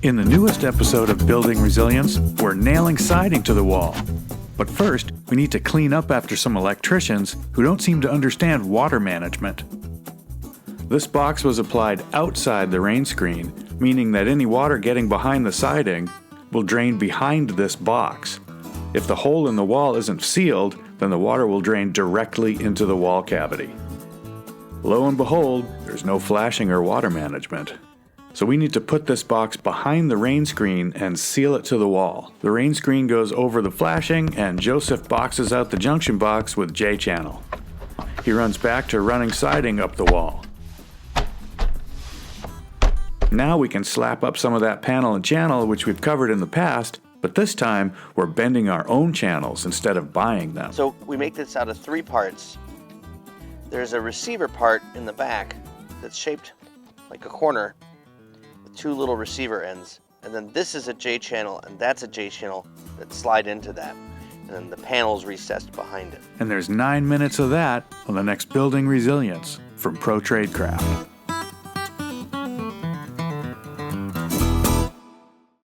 In the newest episode of Building Resilience, we're nailing siding to the wall. But first, we need to clean up after some electricians who don't seem to understand water management. This box was applied outside the rain screen, meaning that any water getting behind the siding will drain behind this box. If the hole in the wall isn't sealed, then the water will drain directly into the wall cavity. Lo and behold, there's no flashing or water management. So we need to put this box behind the rain screen and seal it to the wall. The rain screen goes over the flashing, and Joseph boxes out the junction box with J-channel. He runs back to running siding up the wall. Now we can slap up some of that panel and channel which we've covered in the past, but this time we're bending our own channels instead of buying them. So we make this out of 3 parts. There's a receiver part in the back that's shaped like a corner with 2 little receiver ends. And then this is a J-channel and that's a J-channel that slide into that. And then the panel's recessed behind it. And there's 9 minutes of that on the next Building Resilience from Pro Tradecraft.